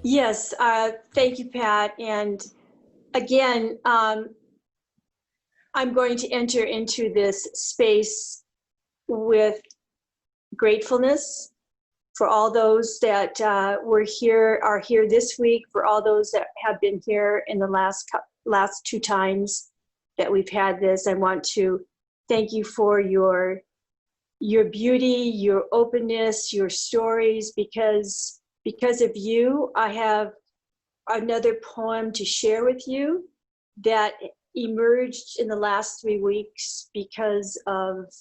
Yes, thank you, Pat. And again, I'm going to enter into this space with gratefulness for all those that are here this week, for all those that have been here in the last two times that we've had this. I want to thank you for your beauty, your openness, your stories, because of you, I have another poem to share with you that emerged in the last 3 weeks because of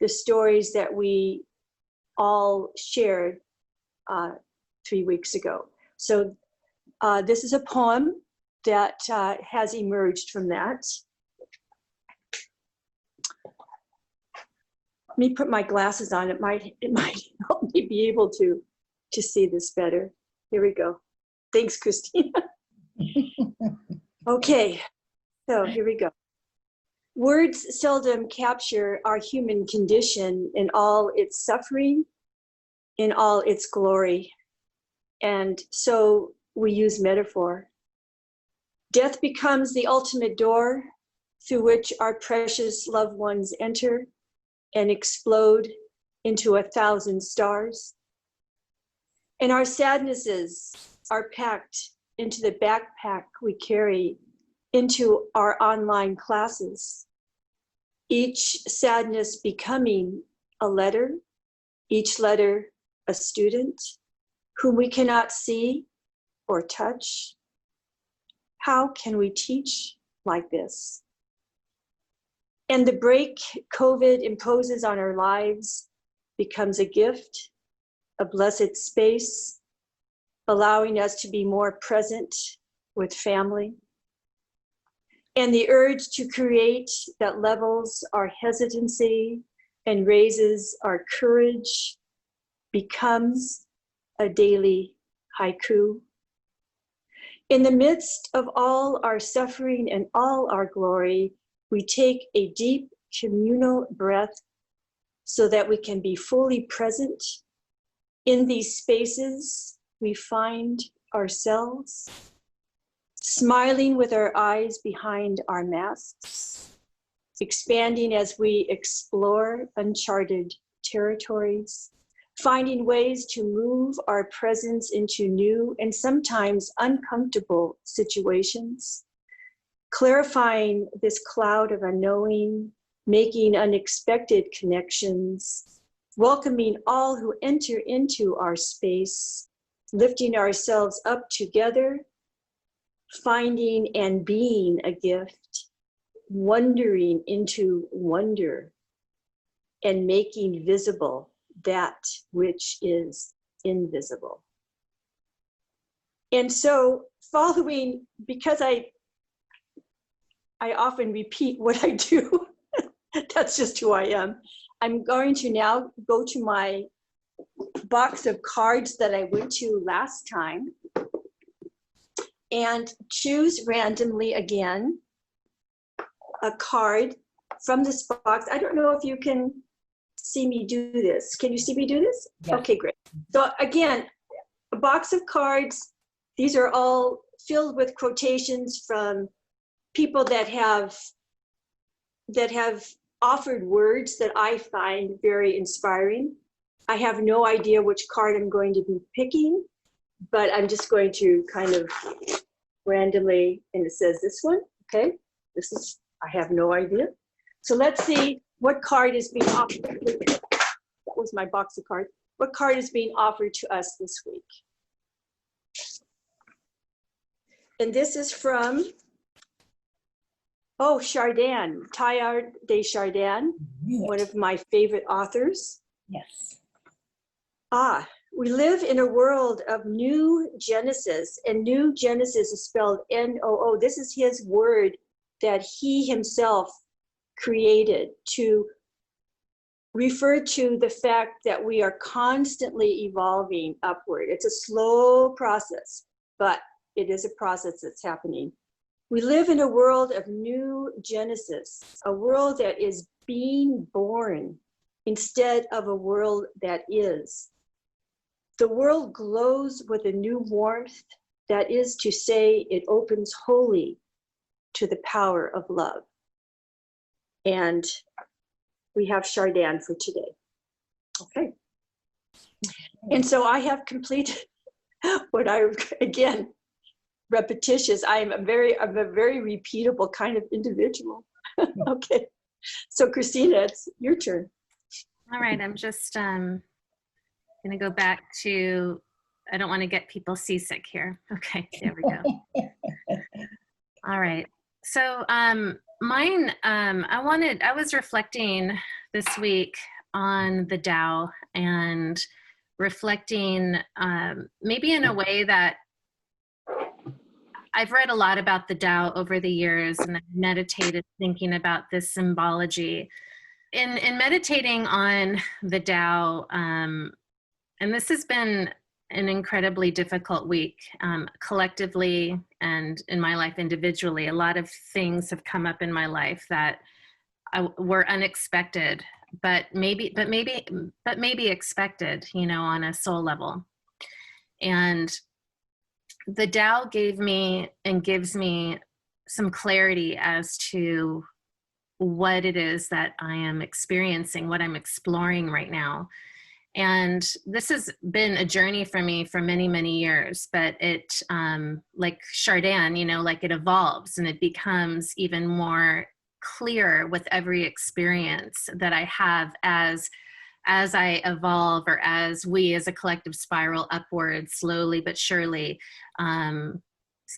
the stories that we all shared 3 weeks ago. So this is a poem that has emerged from that. Let me put my glasses on. It might help me be able to see this better. Here we go. Thanks, Christina. Okay, so here we go. Words seldom capture our human condition in all its suffering, in all its glory. And so we use metaphor. Death becomes the ultimate door through which our precious loved ones enter and explode into 1,000 stars. And our sadnesses are packed into the backpack we carry into our online classes. Each sadness becoming a letter, each letter a student whom we cannot see or touch. How can we teach like this? And the break COVID imposes on our lives becomes a gift, a blessed space, allowing us to be more present with family. And the urge to create that levels our hesitancy and raises our courage becomes a daily haiku. In the midst of all our suffering and all our glory, we take a deep communal breath so that we can be fully present in these spaces. We find ourselves smiling with our eyes behind our masks, expanding as we explore uncharted territories, finding ways to move our presence into new and sometimes uncomfortable situations, clarifying this cloud of unknowing, making unexpected connections, welcoming all who enter into our space, lifting ourselves up together, finding and being a gift, wondering into wonder, and making visible that which is invisible. And so following, because I often repeat what I do, that's just who I am. I'm going to now go to my box of cards that I went to last time and choose randomly again a card from this box. I don't know if you can see me do this. Can you see me do this? Yes. Okay, great. So again, a box of cards. These are all filled with quotations from people that have offered words that I find very inspiring. I have no idea which card I'm going to be picking, but I'm just going to kind of randomly, and it says this one, okay? This is, I have no idea. So let's see what card is being offered. That was my box of cards. What card is being offered to us this week? And this is from, oh, Chardin, Teilhard de Chardin, one of my favorite authors. Yes. We live in a world of new Genesis, and new Genesis is spelled N-O-O. This is his word that he himself created to refer to the fact that we are constantly evolving upward. It's a slow process, but it is a process that's happening. We live in a world of new Genesis, a world that is being born instead of a world that is. The world glows with a new warmth, that is to say, it opens wholly to the power of love. And we have Chardin for today. Okay. And so I have completed what again, repetitious. I'm a very repeatable kind of individual. Okay. So Christina, it's your turn. All right. I'm just going to go back to, I don't want to get people seasick here. Okay. There we go. All right. So mine, I was reflecting this week on the Tao and reflecting maybe in a way that I've read a lot about the Tao over the years, and I've meditated thinking about this symbology. In meditating on the Tao, and this has been an incredibly difficult week, collectively and in my life individually. A lot of things have come up in my life that were unexpected, but maybe expected, on a soul level. And the Tao gave me and gives me some clarity as to what it is that I am experiencing, what I'm exploring right now. And this has been a journey for me for many, many years, but it, like Chardin, like it evolves and it becomes even more clear with every experience that I have as I evolve, or as we as a collective spiral upwards slowly but surely.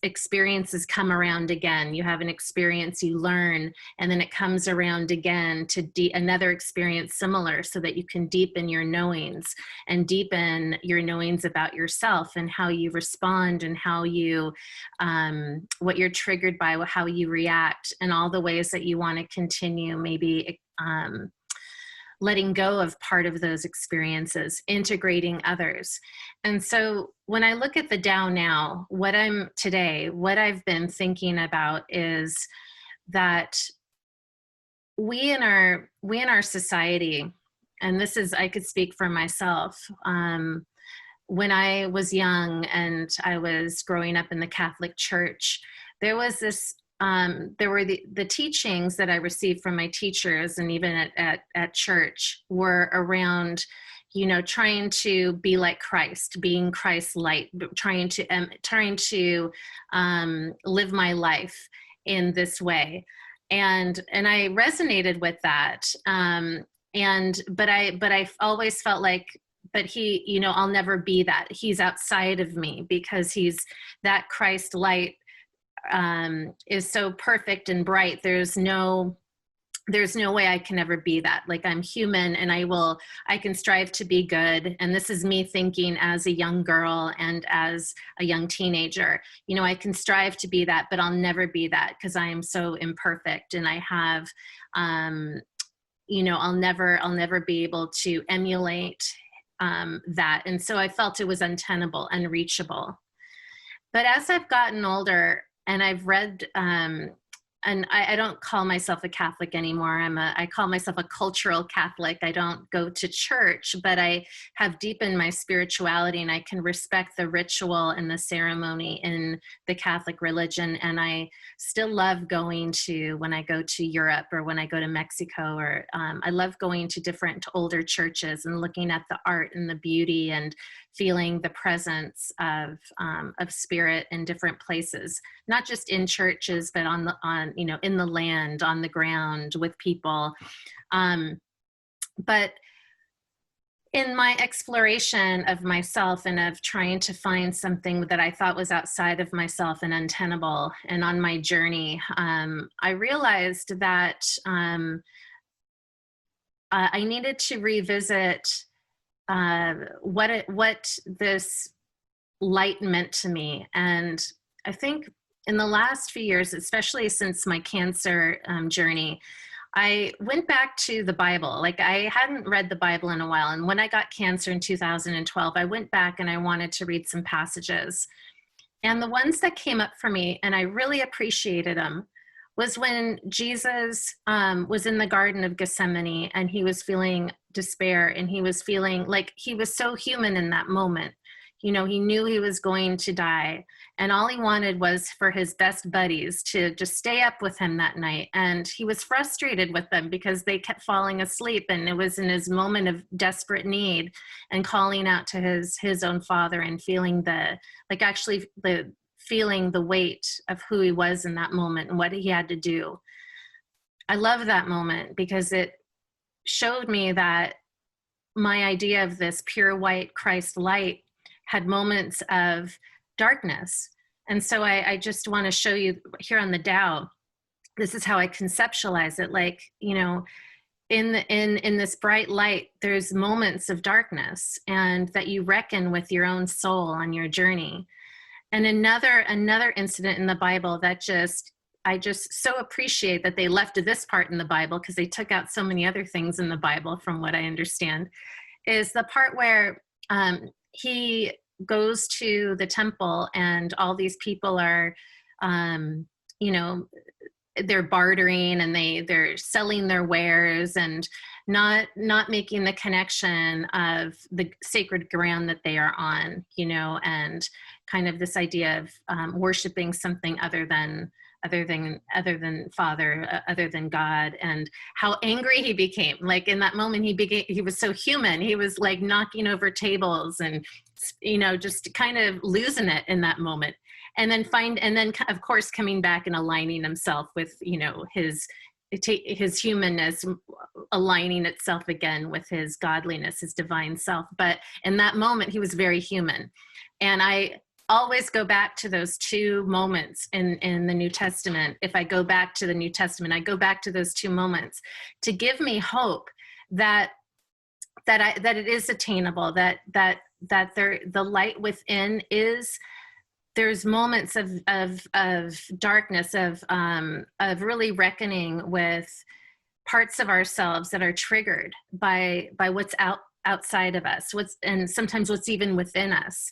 Experiences come around again. You have an experience, you learn, and then it comes around again to another experience similar, so that you can deepen your knowings and deepen your knowings about yourself and how you respond and how you, what you're triggered by, how you react, and all the ways that you want to continue maybe letting go of part of those experiences, integrating others. And so when I look at the Tao now, what I've been thinking about is that we in our society, and this is, I could speak for myself, when I was young and I was growing up in the Catholic Church, there was this there were the teachings that I received from my teachers, and even at church, were around, trying to be like Christ, being Christ light, trying to live my life in this way, and I resonated with that. But I always felt like, but he, I'll never be that. He's outside of me, because he's that Christ light. Is so perfect and bright. There's no way I can ever be that. Like, I'm human, and I can strive to be good. And this is me thinking as a young girl and as a young teenager, I can strive to be that, but I'll never be that, because I am so imperfect, and I have, I'll never be able to emulate that. And so I felt it was untenable, unreachable. But as I've gotten older, and I've read, and I don't call myself a Catholic anymore. I call myself a cultural Catholic. I don't go to church, but I have deepened my spirituality, and I can respect the ritual and the ceremony in the Catholic religion. And I still love going when I go to Europe, or when I go to Mexico, or I love going to different older churches and looking at the art and the beauty and feeling the presence of spirit in different places, not just in churches, but in the land, on the ground, with people. But in my exploration of myself and of trying to find something that I thought was outside of myself and untenable, and on my journey, I realized that I needed to revisit what this light meant to me. And I think in the last few years, especially since my cancer journey, I went back to the Bible. Like, I hadn't read the Bible in a while. And when I got cancer in 2012, I went back and I wanted to read some passages. And the ones that came up for me, and I really appreciated them, was when Jesus was in the Garden of Gethsemane, and he was feeling despair, and he was feeling like he was so human in that moment. You know, he knew he was going to die, and all he wanted was for his best buddies to just stay up with him that night. And he was frustrated with them because they kept falling asleep, and it was in his moment of desperate need and calling out to his own father and feeling the feeling the weight of who he was in that moment and what he had to do. I love that moment because it showed me that my idea of this pure white Christ light had moments of darkness. And so I just want to show you here on the Tao, this is how I conceptualize it. Like, you know, in this bright light, there's moments of darkness, and that you reckon with your own soul on your journey. And another incident in the Bible that I just so appreciate that they left this part in the Bible, because they took out so many other things in the Bible from what I understand, is the part where he goes to the temple and all these people are, you know, they're bartering and they're selling their wares and not making the connection of the sacred ground that they are on, you know, and kind of this idea of worshiping something other than Father, other than God, and how angry he became. Like in that moment, he was so human. He was like knocking over tables and, you know, just kind of losing it in that moment. And then of course coming back and aligning himself with, you know, his humanness, aligning itself again with his godliness, his divine self. But in that moment, he was very human. And I always go back to those two moments in the New Testament. If I go back to the New Testament, I go back to those two moments to give me hope that it is attainable, that the light within is. There's moments of darkness, of really reckoning with parts of ourselves that are triggered by what's outside of us, and sometimes what's even within us.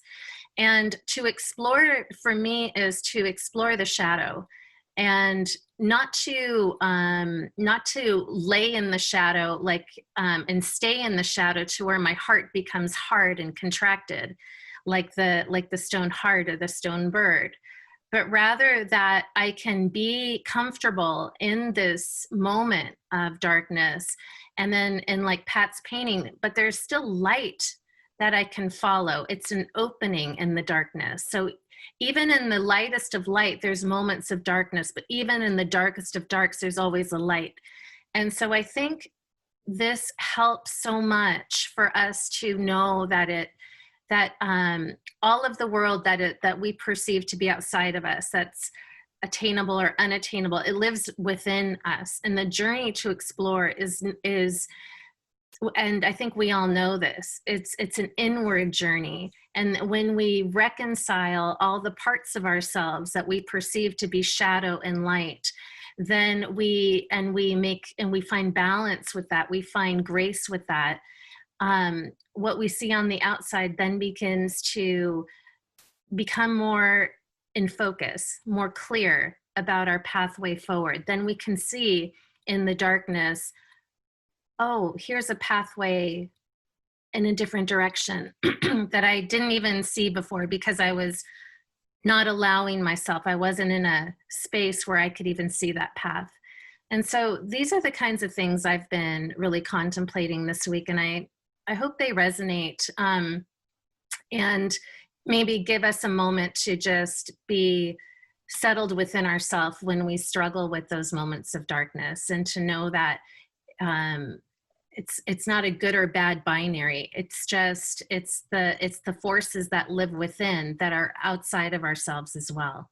And to explore, for me, is to explore the shadow, and not to lay in the shadow, like and stay in the shadow to where my heart becomes hard and contracted, like the stone heart or the stone bird, but rather that I can be comfortable in this moment of darkness. And then in like Pat's painting, but there's still light that I can follow. It's an opening in the darkness. So even in the lightest of light, there's moments of darkness, but even in the darkest of darks, there's always a light. And so I think this helps so much for us to know that all of the world that we perceive to be outside of us, that's attainable or unattainable, it lives within us. And the journey to explore is, and I think we all know this, it's an inward journey. And when we reconcile all the parts of ourselves that we perceive to be shadow and light, then we find balance with that, we find grace with that. What we see on the outside then begins to become more in focus, more clear about our pathway forward. Then we can see in the darkness, oh, here's a pathway in a different direction that I didn't even see before, because I was not allowing myself, I wasn't in a space where I could even see that path. And so these are the kinds of things I've been really contemplating this week, and I hope they resonate, and maybe give us a moment to just be settled within ourselves when we struggle with those moments of darkness, and to know that it's not a good or bad binary. It's just, it's the forces that live within that are outside of ourselves as well.